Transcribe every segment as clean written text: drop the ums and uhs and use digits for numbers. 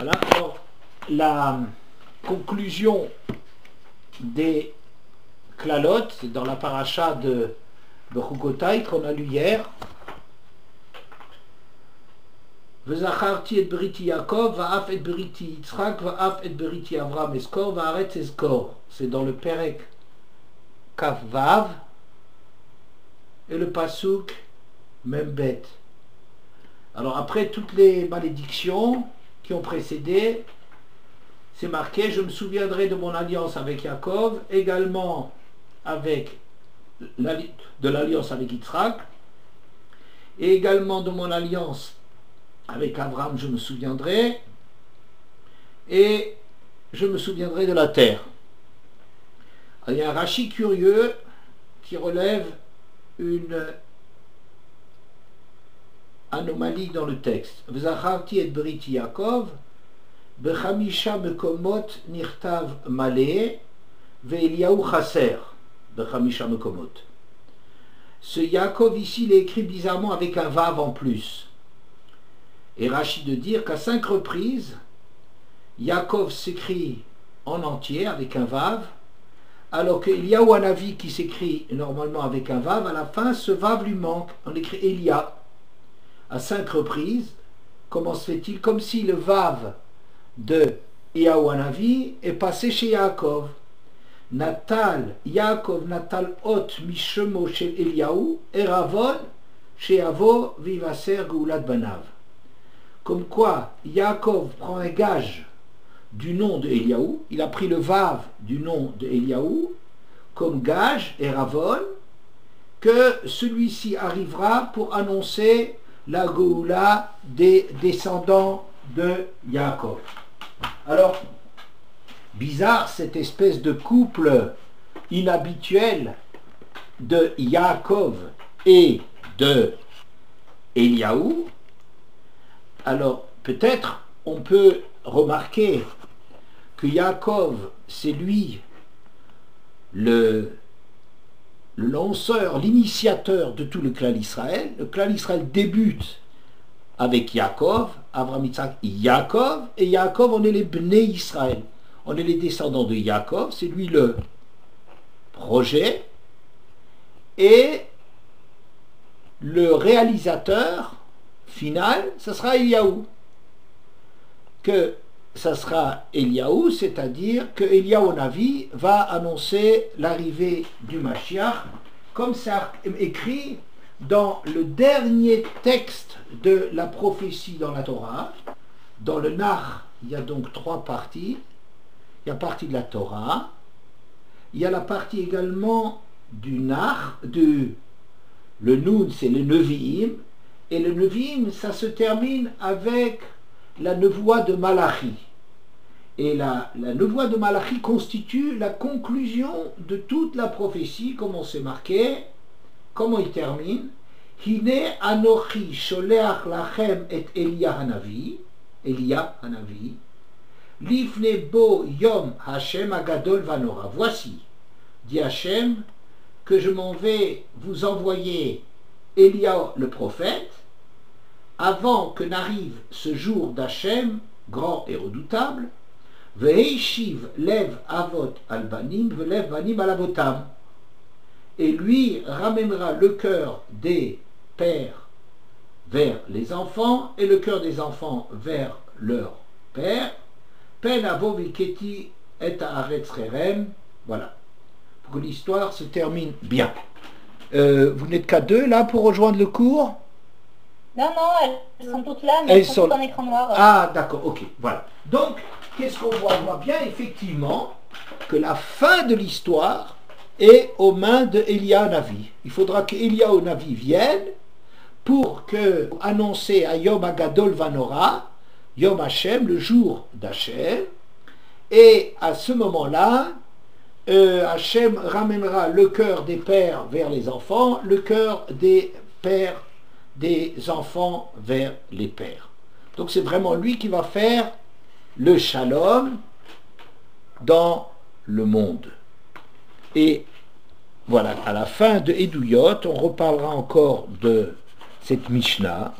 Voilà, alors la conclusion des Klalot, c'est dans la paracha de Bechukotai qu'on a lu hier. V'zacharti et beriti Yaakov, va'af et beriti Yitzchak, va'af et beriti Avram eskor, va'aretz eskor. C'est dans le Perek Kaf Vav et le Pasuk Membet. Alors après toutes les malédictions qui ont précédé, c'est marqué: je me souviendrai de mon alliance avec Yaakov, également avec de l'alliance avec Yitzhak, et également de mon alliance avec Abraham, je me souviendrai, et je me souviendrai de la terre. Alors, il y a un Rashi curieux qui relève une anomalie dans le texte. V'zacharti et beriti Yaakov, bechamisha mekomot nirtav maleh, ve'Eliyahu chaser, bechamisha mekomot. Ce Yaakov ici, il est écrit bizarrement avec un vav en plus. Et Rashi de dire qu'à 5 reprises, Yaakov s'écrit en entier avec un vav, alors que Eliyahu Hanavi qui s'écrit normalement avec un vav, à la fin, ce vav lui manque. On écrit Elia à 5 reprises. Comment se fait-il? Comme si le vav de Eliyahu Hanavi est passé chez Yaakov. Natal, Yaakov Natal Ot Mishemo chez Eliyahu, Eravon, chez Avo, Vivaser Geulat Banav. Comme quoi, Yaakov prend un gage du nom de Eliyahu, il a pris le vav du nom de Eliyahu comme gage, Eravon, que celui-ci arrivera pour annoncer la Geoula des descendants de Yaakov. Alors, bizarre cette espèce de couple inhabituel de Yaakov et de Eliyahu. Alors, peut-être on peut remarquer que Yaakov, c'est lui le lanceur, l'initiateur de tout le clan d'Israël. Le clan d'Israël débute avec Yaakov, Abraham, Yitzhak, Yaakov, et Yaakov, on est les Bnei Israël. On est les descendants de Yaakov, c'est lui le projet, et le réalisateur final, ce sera Eliyahu. Que ça sera Eliyahu, c'est-à-dire que Eliyahu Navi va annoncer l'arrivée du Mashiach, comme c'est écrit dans le dernier texte de la prophétie dans la Torah. Dans le Nar, il y a donc 3 parties. Il y a la partie de la Torah, il y a la partie également du Nar, le Nun, c'est le Nevi'im, et le Nevi'im, ça se termine avec la Nevoie de Malachi. Et la Nevoie de Malachi constitue la conclusion de toute la prophétie, comme on s'est marqué. Comment il termine? Hine anochi sholeach lachem et Elia Hanavi, Lifne bo yom Hashem agadol vanora. Voici, dit Hashem, que je m'en vais vous envoyer Élia le prophète, avant que n'arrive ce jour d'Hachem, grand et redoutable, Ve'eshiv lev avot albanim, velev banim alavotam. Et lui ramènera le cœur des pères vers les enfants, et le cœur des enfants vers leur père. Pen avo viketi et haaretz cherem. Voilà. Pour que l'histoire se termine bien. Vous n'êtes qu'à 2 là pour rejoindre le cours? Non, elles sont toutes là, mais elles sont toutes en écran noir. Ah, d'accord, ok, voilà. Donc, qu'est-ce qu'on voit? On voit bien effectivement que la fin de l'histoire est aux mains de Elia Navi. Il faudra que Elia Navi vienne pour annoncer à Yom Agadol Vanora, Yom Hashem, le jour d'Hachem, et à ce moment-là, Hachem ramènera le cœur des pères vers les enfants, le cœur des pères des enfants vers les pères. Donc c'est vraiment lui qui va faire le shalom dans le monde. Et voilà, à la fin de Edouyot, on reparlera encore de cette Mishnah.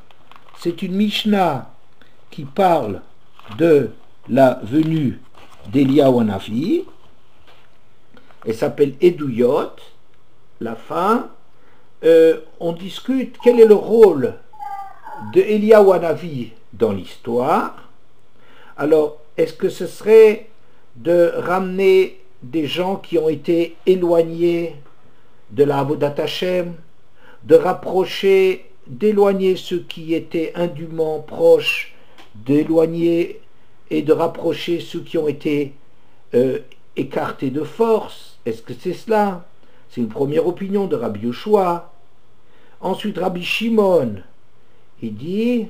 C'est une Mishnah qui parle de la venue d'Eliyahu Hanavi. Elle s'appelle Eduyot, la fin. On discute quel est le rôle de Eliyahu Hanavi dans l'histoire. Alors, est-ce que ce serait de ramener des gens qui ont été éloignés de la Avodat Hashem, de rapprocher, d'éloigner ceux qui étaient indûment proches, d'éloigner et de rapprocher ceux qui ont été écartés de force? Est-ce que c'est cela? C'est une première opinion de Rabbi Yoshua. Ensuite, Rabbi Shimon, il dit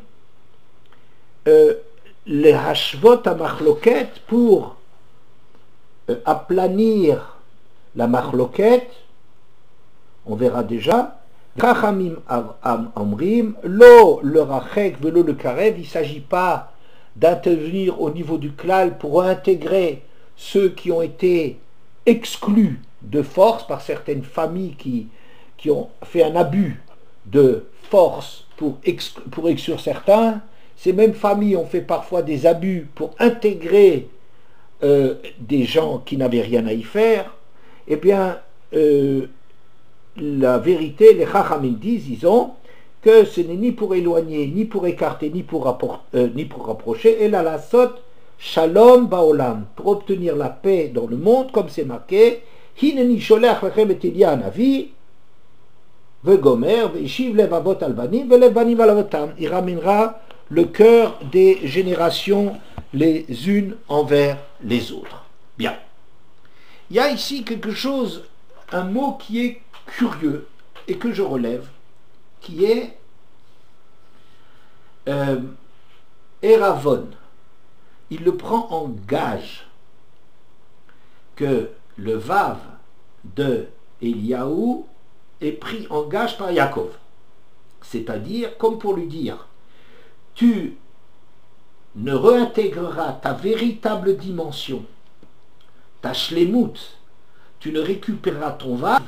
les hashvot à machloket, pour aplanir la machloket, on verra déjà. Chachamim amrim lo le rachek velo le karev. Il ne s'agit pas d'intervenir au niveau du klal pour intégrer ceux qui ont été exclus de force par certaines familles qui ont fait un abus de force pour exclure certains. Ces mêmes familles ont fait parfois des abus pour intégrer des gens qui n'avaient rien à y faire. Eh bien, la vérité, les Chachamim disent, que ce n'est ni pour éloigner, ni pour écarter, ni pour rapprocher, et la lasot shalom baolam, pour obtenir la paix dans le monde, comme c'est marqué, hineni sholech lechem et Eliyahu Hanavi, vegomer, veishiv lev avot al banim, velev banim al avotam. Il ramènera le cœur des générations les unes envers les autres. Bien. Il y a ici quelque chose, un mot qui est curieux et que je relève, qui est Eravon. Il le prend en gage que le Vav de Eliyahu est pris en gage par Yaakov. C'est-à-dire, comme pour lui dire, tu ne réintégreras ta véritable dimension, ta shlemut, tu ne récupéreras ton Vav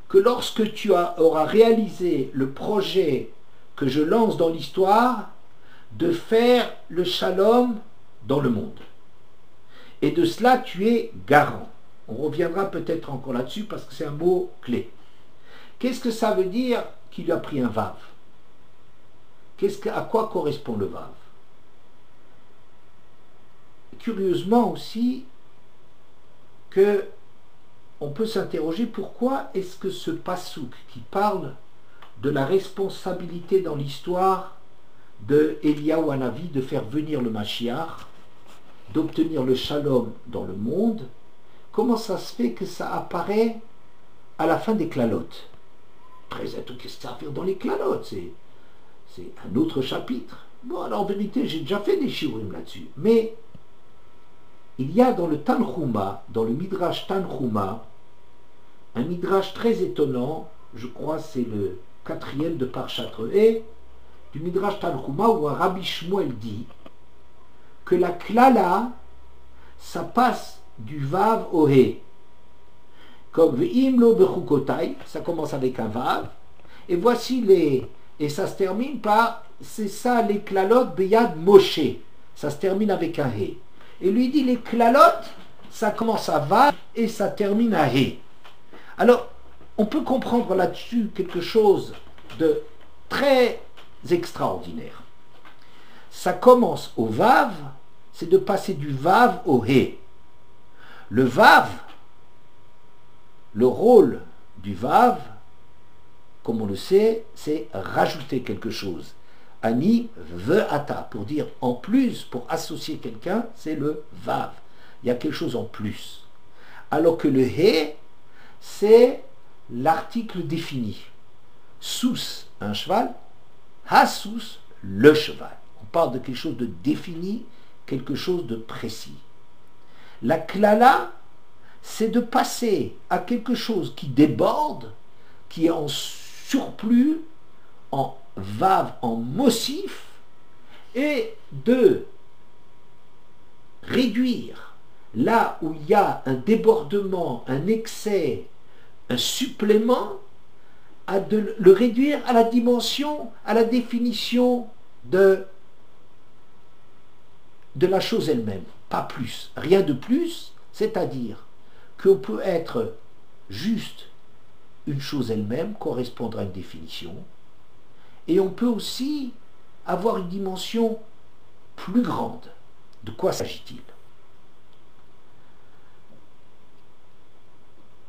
que lorsque tu auras réalisé le projet que je lance dans l'histoire de faire le shalom dans le monde. Et de cela, tu es garant. On reviendra peut-être encore là-dessus parce que c'est un mot clé. Qu'est-ce que ça veut dire qu'il a pris un Vav? À quoi correspond le Vav? Curieusement aussi, que on peut s'interroger pourquoi est-ce que ce passouk qui parle de la responsabilité dans l'histoire de Eliyahu Hanavi de faire venir le Mashiach, d'obtenir le shalom dans le monde, comment ça se fait que ça apparaît à la fin des klalotes? Qu'est-ce que ça a à faire dans les klalotes? C'est un autre chapitre. Bon, alors en vérité, j'ai déjà fait des shiurim là-dessus. Mais il y a dans le Tanchuma, dans le Midrash Tanchuma, un Midrash très étonnant, je crois c'est le 4e de Parshat Re'eh, du Midrash Tanchuma, où un Rabbi Shmuel dit que la klala, ça passe du Vav au He. Comme Ve'imlo bechukotai, ça commence avec un Vav, et voici et ça se termine par, c'est ça les klalot beyad Moshe, ça se termine avec un He. Et lui dit les klalot, ça commence à Vav et ça termine à He. Alors, on peut comprendre là-dessus quelque chose de très extraordinaire. Ça commence au Vav, c'est de passer du Vav au He. Le Vav, le rôle du Vav, comme on le sait, c'est rajouter quelque chose. Ani ve'ata, pour dire en plus, pour associer quelqu'un, c'est le Vav. Il y a quelque chose en plus. Alors que le He, c'est l'article défini. Sous, un cheval. Ha-sous, le cheval. On parle de quelque chose de défini, quelque chose de précis. La klala, c'est de passer à quelque chose qui déborde, qui est en surplus, en vav, en mossif, et de réduire là où il y a un débordement, un excès, un supplément, à le réduire à la dimension, à la définition de de la chose elle-même, pas plus, rien de plus, c'est-à-dire qu'on peut être juste une chose elle-même, correspondre à une définition, et on peut aussi avoir une dimension plus grande. De quoi s'agit-il?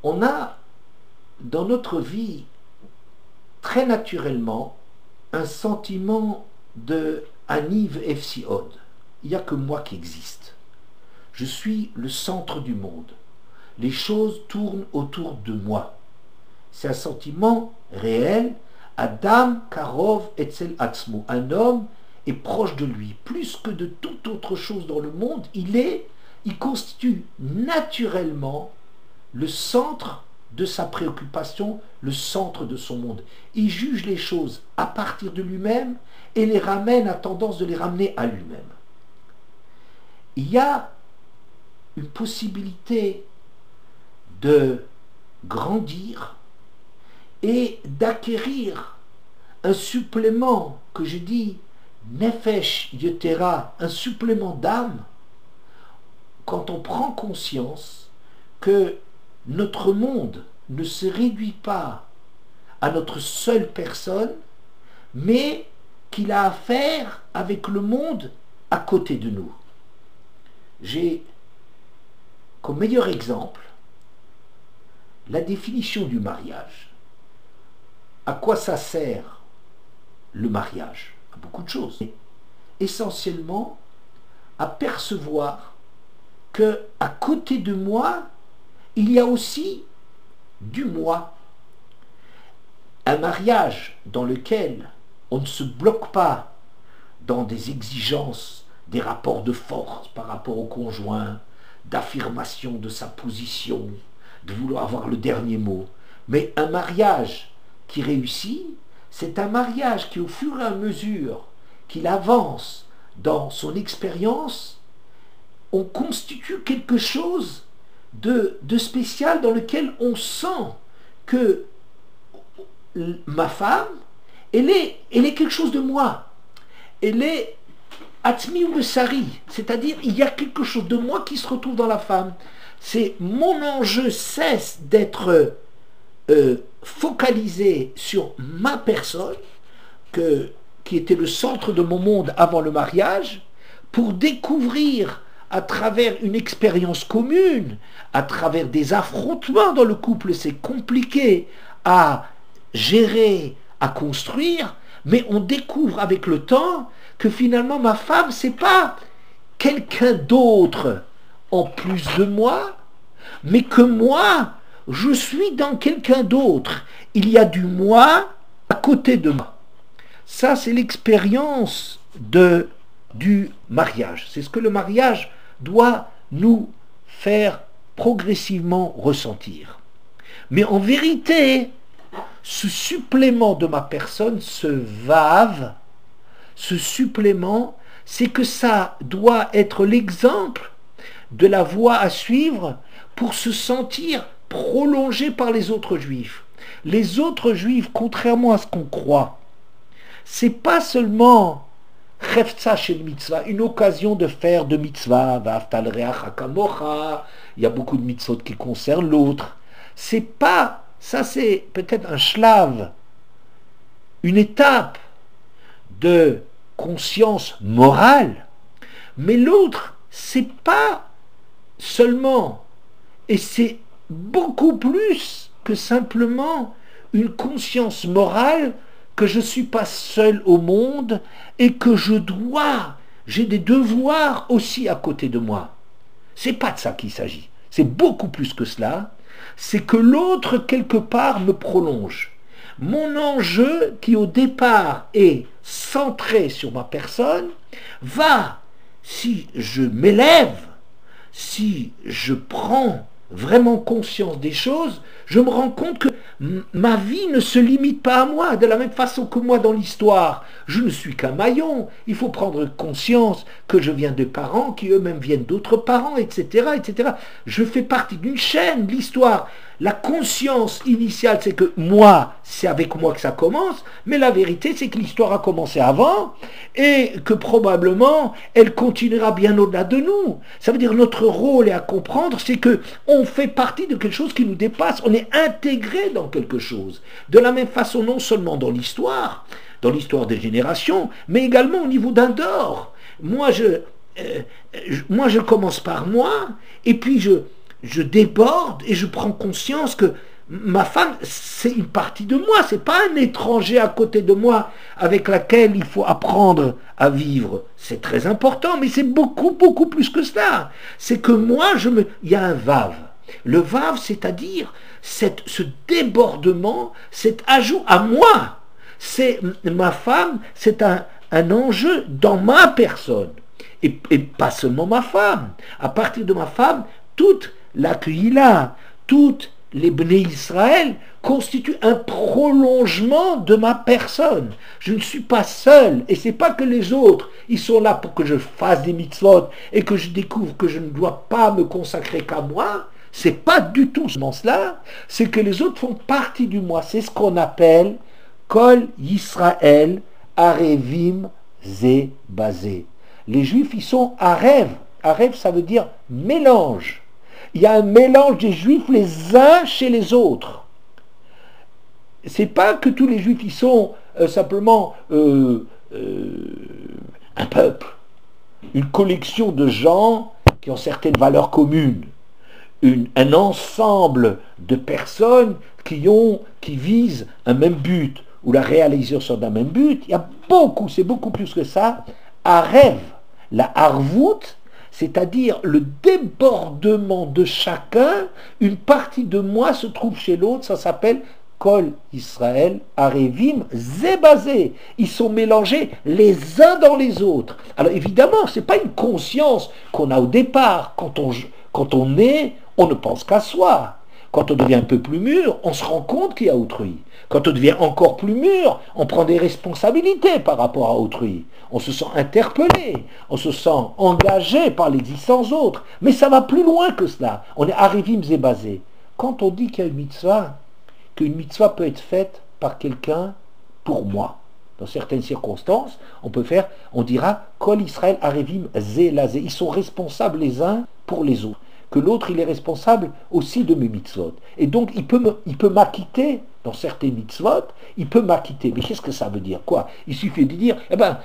On a dans notre vie très naturellement un sentiment de Aniv Efsiod. Il n'y a que moi qui existe. Je suis le centre du monde. Les choses tournent autour de moi. C'est un sentiment réel. Adam Karov Etzel Atzmo. Un homme est proche de lui. Plus que de toute autre chose dans le monde, il constitue naturellement le centre de sa préoccupation, le centre de son monde. Il juge les choses à partir de lui-même et les ramène, a tendance de les ramener à lui-même. Il y a une possibilité de grandir et d'acquérir un supplément que je dis Nefesh Yetera, un supplément d'âme, quand on prend conscience que notre monde ne se réduit pas à notre seule personne, mais qu'il a affaire avec le monde à côté de nous. J'ai comme meilleur exemple la définition du mariage. À quoi ça sert le mariage? À beaucoup de choses. Essentiellement à percevoir que à côté de moi, il y a aussi du moi. Un mariage dans lequel on ne se bloque pas dans des exigences, des rapports de force par rapport au conjoint, d'affirmation de sa position, de vouloir avoir le dernier mot. Mais un mariage qui réussit, c'est un mariage qui, au fur et à mesure qu'il avance dans son expérience, on constitue quelque chose de spécial dans lequel on sent que ma femme, elle est quelque chose de moi. Elle est Atmi ou Sari, c'est-à-dire il y a quelque chose de moi qui se retrouve dans la femme. C'est mon enjeu cesse d'être focalisé sur ma personne, qui était le centre de mon monde avant le mariage, pour découvrir à travers une expérience commune, à travers des affrontements dans le couple, c'est compliqué à gérer, à construire, mais on découvre avec le temps que finalement ma femme, c'est pas quelqu'un d'autre en plus de moi, mais que moi, je suis dans quelqu'un d'autre. Il y a du moi à côté de moi. Ça, c'est l'expérience du mariage. C'est ce que le mariage doit nous faire progressivement ressentir. Mais en vérité, ce supplément de ma personne, ce vave, ce supplément, c'est que ça doit être l'exemple de la voie à suivre pour se sentir prolongé par les autres juifs. Les autres juifs, contrairement à ce qu'on croit, c'est pas seulement Chefza shel mitzvah, une occasion de faire de mitzvah, Va'aftal re'acha kamocha, il y a beaucoup de mitzvot qui concernent l'autre. C'est pas, ça c'est peut-être un shlav, une étape de conscience morale, mais l'autre, c'est pas seulement, et c'est beaucoup plus que simplement une conscience morale que je ne suis pas seul au monde et que j'ai des devoirs aussi à côté de moi. C'est pas de ça qu'il s'agit. C'est beaucoup plus que cela. C'est que l'autre, quelque part, me prolonge. Mon enjeu, qui au départ est centré sur ma personne, va, si je m'élève, si je prends vraiment conscience des choses, je me rends compte que ma vie ne se limite pas à moi, de la même façon que moi dans l'histoire. Je ne suis qu'un maillon. Il faut prendre conscience que je viens de parents qui eux-mêmes viennent d'autres parents, etc., etc. Je fais partie d'une chaîne. L'histoire, La conscience initiale, c'est que moi, c'est avec moi que ça commence, mais la vérité, c'est que l'histoire a commencé avant et que probablement, elle continuera bien au-delà de nous. Ça veut dire notre rôle est à comprendre, c'est que on fait partie de quelque chose qui nous dépasse, on est intégré dans quelque chose. De la même façon, non seulement dans l'histoire des générations, mais également au niveau d'un dehors. Moi, je commence par moi, et puis je déborde et je prends conscience que ma femme, c'est une partie de moi, c'est pas un étranger à côté de moi avec laquelle il faut apprendre à vivre. C'est très important, mais c'est beaucoup, beaucoup plus que cela. C'est que moi, il y a un vave. Le vave, c'est-à-dire ce débordement, cet ajout à moi. C'est ma femme, c'est un enjeu dans ma personne. Et pas seulement ma femme. À partir de ma femme, toute la Kehila, toutes les Bnei Israël constituent un prolongement de ma personne. Je ne suis pas seul, et c'est pas que les autres, ils sont là pour que je fasse des mitzvot et que je découvre que je ne dois pas me consacrer qu'à moi. C'est pas du tout cela, c'est que les autres font partie du moi. C'est ce qu'on appelle Kol Yisrael Arevim Ze Bazé. Les Juifs, ils sont Arev. Arev, ça veut dire mélange. Il y a un mélange des Juifs les uns chez les autres. C'est pas que tous les Juifs, ils sont simplement un peuple, une collection de gens qui ont certaines valeurs communes, un ensemble de personnes qui visent un même but, ou la réalisation d'un même but. Il y a beaucoup, c'est beaucoup plus que ça. Arev, la harvout, c'est-à-dire le débordement de chacun, une partie de moi se trouve chez l'autre, ça s'appelle Kol Israël Arevim Zebazé. Ils sont mélangés les uns dans les autres. Alors évidemment, ce n'est pas une conscience qu'on a au départ. Quand on naît, on ne pense qu'à soi. Quand on devient un peu plus mûr, on se rend compte qu'il y a autrui. Quand on devient encore plus mûr, on prend des responsabilités par rapport à autrui. On se sent interpellé, on se sent engagé par l'existence autre. Mais ça va plus loin que cela. On est Arevim Zebazé. Quand on dit qu'il y a une mitzvah, qu'une mitzvah peut être faite par quelqu'un pour moi, dans certaines circonstances, on dira Kol Israël Arevim Zelazé. Ils sont responsables les uns pour les autres. Que l'autre, il est responsable aussi de mes mitzvot. Et donc, il peut m'acquitter dans certaines mitzvot, il peut m'acquitter. Mais qu'est-ce que ça veut dire? Quoi? Il suffit de dire,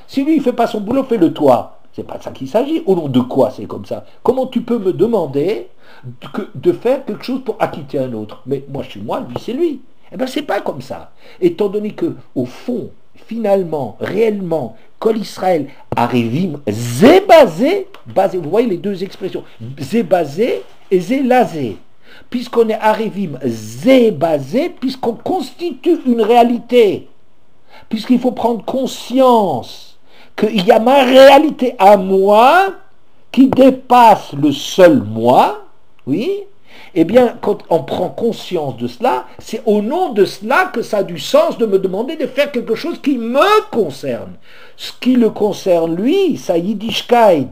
si lui, il ne fait pas son boulot, fais-le toi. C'est pas de ça qu'il s'agit. Au nom de quoi c'est comme ça? Comment tu peux me demander de faire quelque chose pour acquitter un autre? Mais moi, je suis moi, lui, c'est lui. C'est pas comme ça. Étant donné que, au fond, finalement, réellement, Kol Israël Arevim Zebazé, vous voyez les deux expressions, Zebazé et Zelazé. Puisqu'on est Arevim Zebazé, puisqu'on constitue une réalité, puisqu'il faut prendre conscience qu'il y a ma réalité à moi qui dépasse le seul moi, oui, eh bien, quand on prend conscience de cela, c'est au nom de cela que ça a du sens de me demander de faire quelque chose qui me concerne. Ce qui le concerne, lui, sa Yiddishkeit,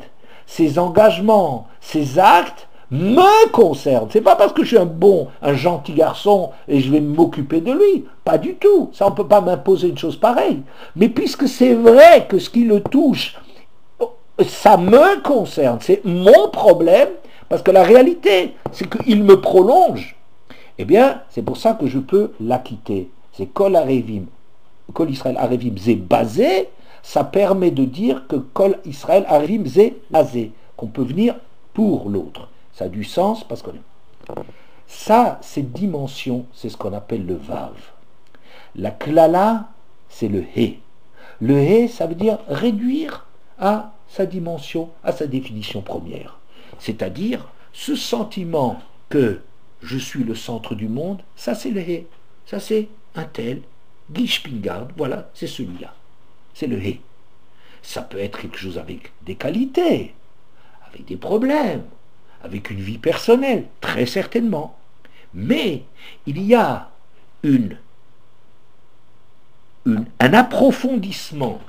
ses engagements, ses actes, me concernent. C'est pas parce que je suis un gentil garçon et je vais m'occuper de lui. Pas du tout. Ça, on ne peut pas m'imposer une chose pareille. Mais puisque c'est vrai que ce qui le touche, ça me concerne, c'est mon problème, parce que la réalité, c'est qu'il me prolonge. Eh bien, c'est pour ça que je peux l'acquitter. C'est Kol Israël Arevim Zebazé, ça permet de dire que Kol Israël Arevim Zelazé, qu'on peut venir pour l'autre. Ça a du sens parce que ça, cette dimension, c'est ce qu'on appelle le Vav. La Klala, c'est le He. Le He, ça veut dire réduire à sa dimension, à sa définition première. C'est-à-dire, ce sentiment que je suis le centre du monde, ça c'est le He. Ça c'est un tel, Guy Spingard, voilà, c'est celui-là. C'est le He. Ça peut être quelque chose avec des qualités, avec des problèmes, avec une vie personnelle, très certainement. Mais il y a un approfondissement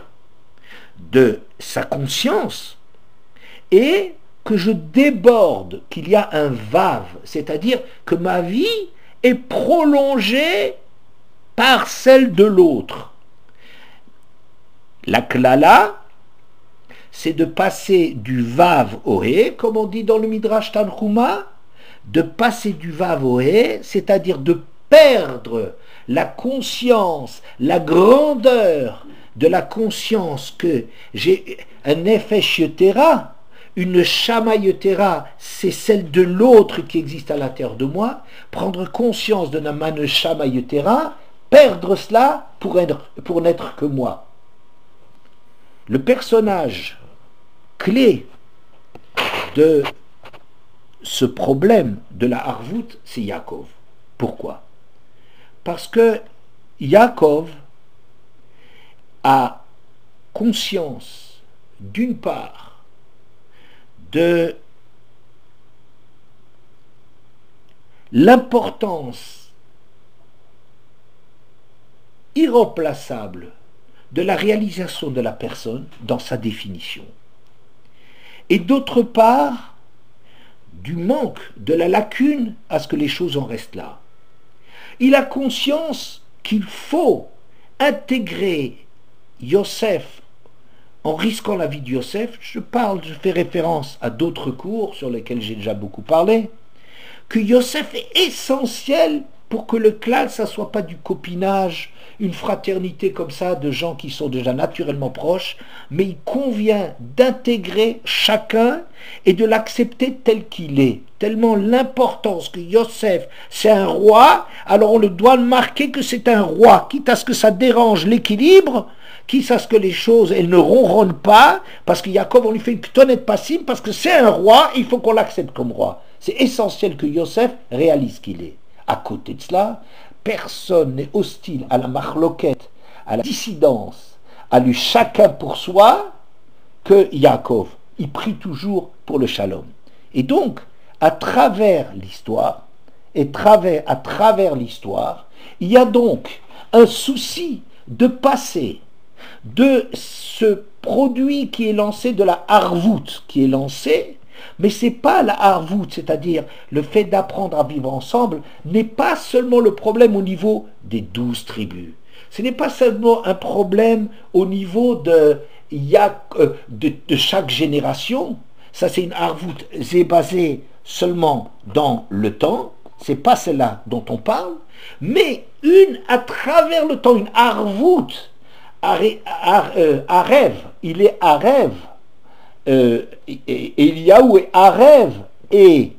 de sa conscience et que je déborde, qu'il y a un vave, c'est-à-dire que ma vie, est prolongée par celle de l'autre. La klala, c'est de passer du vav au he, comme on dit dans le Midrash Tanchuma, de passer du vav au he, c'est-à-dire de perdre la conscience, la grandeur de la conscience que j'ai un nefesh yetera, une shama yetera, c'est celle de l'autre qui existe à l'intérieur de moi, prendre conscience de namane shama yetera, perdre cela pour n'être que moi. Le personnage clé de ce problème de la Harvout, c'est Yaakov. Pourquoi? Parce que Yaakov a conscience, d'une part, de l'importance irremplaçable de la réalisation de la personne dans sa définition. Et d'autre part, du manque, de la lacune à ce que les choses en restent là. Il a conscience qu'il faut intégrer Yosef en risquant la vie de Yosef. Je fais référence à d'autres cours sur lesquels j'ai déjà beaucoup parlé, que Yosef est essentiel pour que le clan, ça ne soit pas du copinage, une fraternité comme ça de gens qui sont déjà naturellement proches, mais il convient d'intégrer chacun et de l'accepter tel qu'il est. Tellement l'importance que Yosef, c'est un roi, alors on le doit marquer que c'est un roi, quitte à ce que ça dérange l'équilibre, quitte à ce que les choses, elles ne ronronnent pas, parce que Yaakov, on lui fait une ktonnette passive, parce que c'est un roi, il faut qu'on l'accepte comme roi. C'est essentiel que Yosef réalise qu'il est. À côté de cela, personne n'est hostile à la marloquette, à la dissidence, à lui chacun pour soi, que Yaakov. Il prie toujours pour le shalom. Et donc, à travers l'histoire, à travers l'histoire, il y a donc un souci de passer de ce produit qui est lancé, de la harvout qui est lancé, mais c'est pas la harvout, c'est-à-dire le fait d'apprendre à vivre ensemble, n'est pas seulement le problème au niveau des 12 tribus. Ce n'est pas seulement un problème au niveau de chaque génération. Ça, c'est une harvout, c'est basé seulement dans le temps. C'est pas celle-là dont on parle, mais à travers le temps, une harvout, Arev, il est Arev. Eliaou est Arev et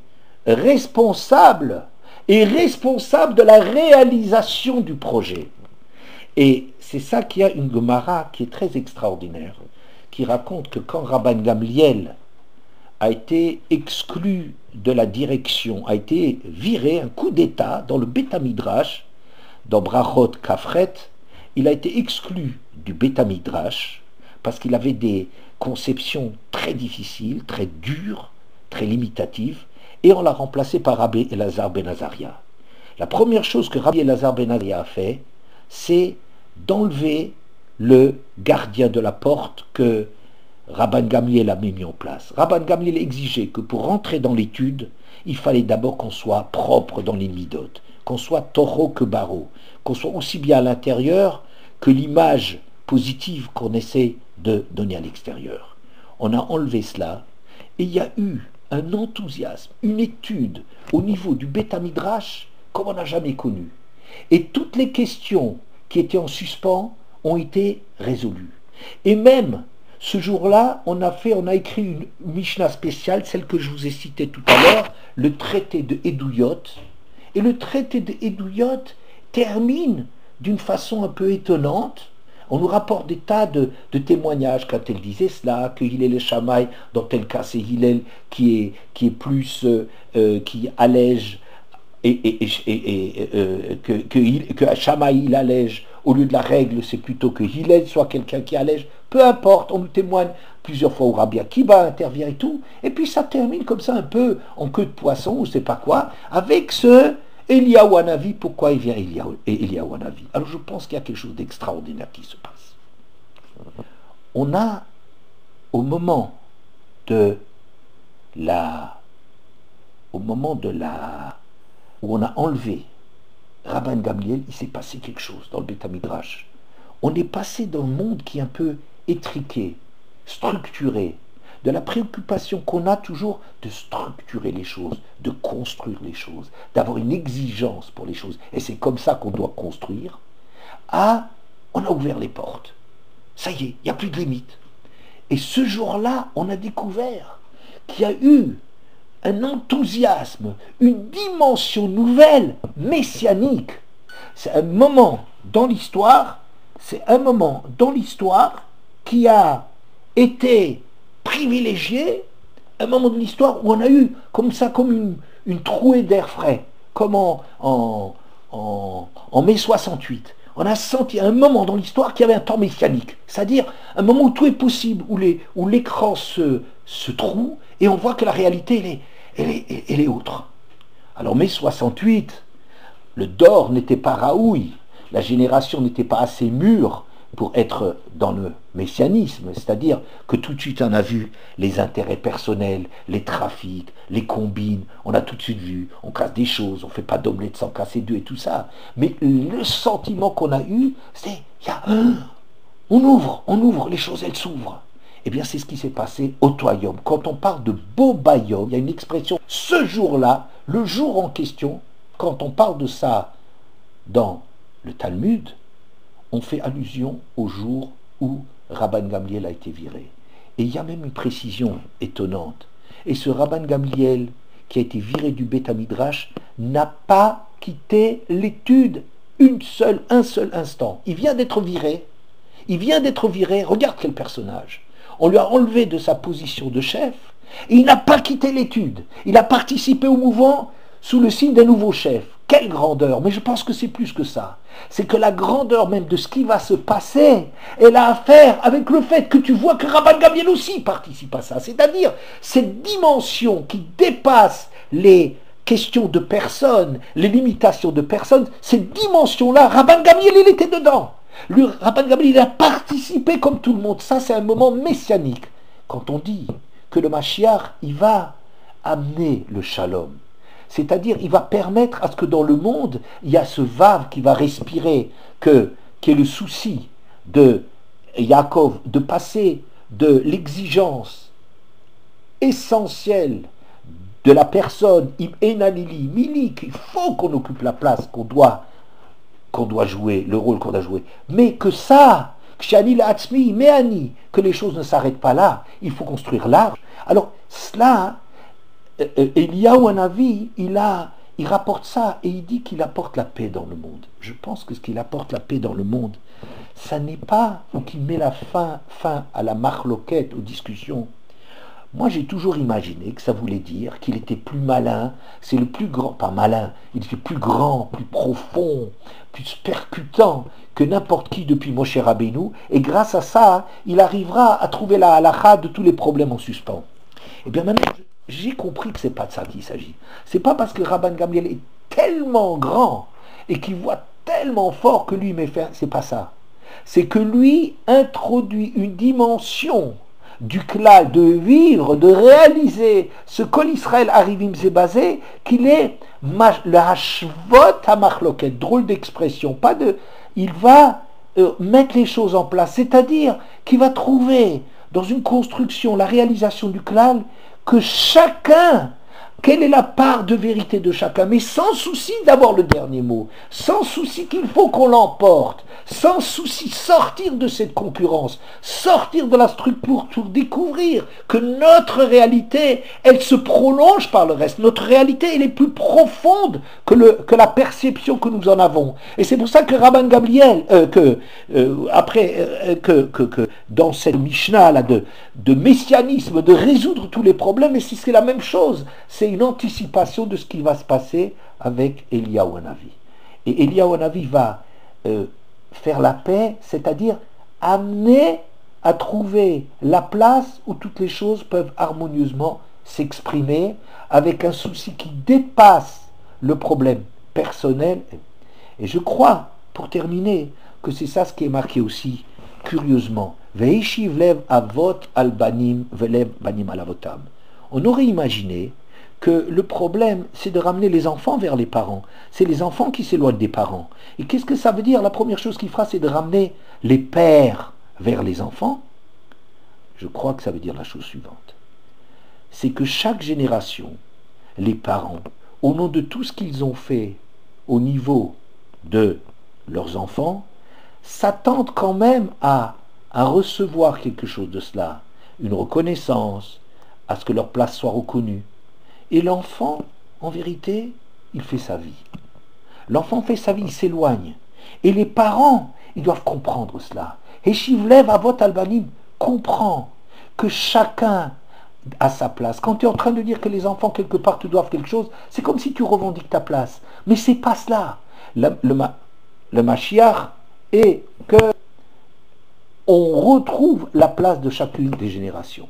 responsable de la réalisation du projet. Et c'est ça qu'il y a une Gemara qui est très extraordinaire, qui raconte que quand Rabban Gamliel a été exclu de la direction, a été viré, un coup d'état dans le Beth Midrash, dans Brachot Kafret, il a été exclu du Beth Midrash parce qu'il avait des conceptions très difficiles, très dures, très limitatives, et on l'a remplacé par Rabbi Elazar ben Azaria. La première chose que Rabbi Elazar ben Azaria a fait, c'est d'enlever le gardien de la porte que Rabban Gamliel a mis en place. Rabban Gamliel exigeait que pour rentrer dans l'étude, il fallait d'abord qu'on soit propre dans les midotes, qu'on soit taureau que barreau, qu'on soit aussi bien à l'intérieur que l'image positive qu'on essaie de donner à l'extérieur. On a enlevé cela et il y a eu un enthousiasme, une étude au niveau du Beth Midrash comme on n'a jamais connu. Et toutes les questions qui étaient en suspens ont été résolues. Et même ce jour-là, on a écrit une Mishnah spéciale, celle que je vous ai citée tout à l'heure, le traité de Edouyot. Et le traité de Edouyot termine d'une façon un peu étonnante. On nous rapporte des tas de témoignages quand elle disait cela, que Hillel et Shammai, dans tel cas c'est Hillel qui est plus, qui allège, et que Shammai il allège, au lieu de la règle, c'est plutôt que Hillel soit quelqu'un qui allège. Peu importe, on nous témoigne plusieurs fois au Rabbi Akiva intervient et tout, et puis ça termine comme ça un peu en queue de poisson, ou je sais pas quoi, avec ce Eliyahu Hanavi. Pourquoi il vient Eliyahu Hanavi? Alors je pense qu'il y a quelque chose d'extraordinaire qui se passe. On a, au moment où on a enlevé Rabban Gamliel, il s'est passé quelque chose dans le Beth Midrash. On est passé d'un monde qui est un peu étriqué, structuré, de la préoccupation qu'on a toujours de structurer les choses, de construire les choses, d'avoir une exigence pour les choses, et c'est comme ça qu'on doit construire, on a ouvert les portes. Ça y est, il n'y a plus de limite. Et ce jour-là, on a découvert qu'il y a eu un enthousiasme, une dimension nouvelle, messianique. C'est un moment dans l'histoire, qui a été privilégié, un moment de l'histoire où on a eu comme ça, comme une trouée d'air frais, comme en mai 68. On a senti un moment dans l'histoire qu'il y avait un temps messianique, c'est-à-dire un moment où tout est possible, où l'écran se troue, et on voit que la réalité, elle est autre. Alors mai 68, le Dor n'était pas raoui, la génération n'était pas assez mûre pour être dans le messianisme, c'est-à-dire que tout de suite on a vu les intérêts personnels, les trafics, les combines, on a tout de suite vu, on casse des choses, on ne fait pas d'omelette sans casser deux et tout ça. Mais le sentiment qu'on a eu, c'est, on ouvre, les choses elles s'ouvrent. Eh bien c'est ce qui s'est passé au Toyom. Quand on parle de Bobayom, il y a une expression, ce jour-là, le jour en question, quand on parle de ça dans le Talmud, on fait allusion au jour où Rabban Gamliel a été viré. Et il y a même une précision étonnante. Et ce Rabban Gamliel, qui a été viré du Beth Midrash, n'a pas quitté l'étude un seul instant. Il vient d'être viré. Regarde quel personnage. On lui a enlevé de sa position de chef, et il n'a pas quitté l'étude. Il a participé au mouvement sous le signe d'un nouveau chef. Quelle grandeur! Mais je pense que c'est plus que ça. C'est que la grandeur même de ce qui va se passer, elle a à faire avec le fait que tu vois que Rabban Gamliel aussi participe à ça. C'est-à-dire cette dimension qui dépasse les questions de personnes, les limitations de personnes, cette dimension-là, Rabban Gamliel, il était dedans. Rabban Gamliel, il a participé comme tout le monde. Ça, c'est un moment messianique. Quand on dit que le Mashiach, il va amener le shalom, c'est-à-dire, il va permettre à ce que dans le monde, il y a ce vave qui va respirer, qui est le souci de Yaakov, de passer de l'exigence essentielle de la personne, qu'il faut qu'on occupe la place qu'on doit jouer, le rôle qu'on doit jouer. Mais que ça, que les choses ne s'arrêtent pas là, il faut construire large. Alors, cela, Eliyahu Hanavi, il rapporte ça et il dit qu'il apporte la paix dans le monde. Je pense que ce qu'il apporte la paix dans le monde, ça n'est pas ou qu'il met la fin à la marloquette, aux discussions. Moi, j'ai toujours imaginé que ça voulait dire qu'il était plus malin, c'est le plus grand, pas malin, il était plus grand, plus profond, plus percutant que n'importe qui depuis Moshe Rabbeinu, et grâce à ça, il arrivera à trouver la halakha de tous les problèmes en suspens. Et bien maintenant, j'ai compris que c'est pas de ça qu'il s'agit. C'est pas parce que Rabban Gamliel est tellement grand et qu'il voit tellement fort que lui c'est pas ça. C'est que lui introduit une dimension du klal, de vivre, de réaliser ce qu'Ol Israël Arivim s'est basé, qu'il est le hashvot hamachloket, drôle d'expression, il va mettre les choses en place, c'est-à-dire qu'il va trouver dans une construction la réalisation du klal, que chacun, quelle est la part de vérité de chacun, mais sans souci d'avoir le dernier mot, sans souci qu'il faut qu'on l'emporte, sans souci sortir de cette concurrence, sortir de la structure pour découvrir que notre réalité, elle se prolonge par le reste. Notre réalité, elle est plus profonde que la perception que nous en avons. Et c'est pour ça que Rabban Gamliel, dans cette Mishnah là, de messianisme, de résoudre tous les problèmes, et si c'est la même chose, c'est une anticipation de ce qui va se passer avec Eliyahu Hanavi. Et Eliyahu Hanavi va faire la paix, c'est-à-dire amener à trouver la place où toutes les choses peuvent harmonieusement s'exprimer avec un souci qui dépasse le problème personnel. Et je crois, pour terminer, que c'est ça ce qui est marqué aussi, curieusement. Veishiv lev avot al banim velev banim al avotam. On aurait imaginé que le problème, c'est de ramener les enfants vers les parents. C'est les enfants qui s'éloignent des parents. Et qu'est-ce que ça veut dire? La première chose qu'il fera, c'est de ramener les pères vers les enfants. Je crois que ça veut dire la chose suivante. C'est que chaque génération, les parents, au nom de tout ce qu'ils ont fait au niveau de leurs enfants, s'attendent quand même à recevoir quelque chose de cela, une reconnaissance, à ce que leur place soit reconnue. Et l'enfant, en vérité, il fait sa vie. L'enfant fait sa vie, il s'éloigne. Et les parents, ils doivent comprendre cela. Et Shivlev Avot Albanim comprend que chacun a sa place. Quand tu es en train de dire que les enfants, quelque part, te doivent quelque chose, c'est comme si tu revendiques ta place. Mais c'est pas cela. Le Mashiach est que on retrouve la place de chacune des générations.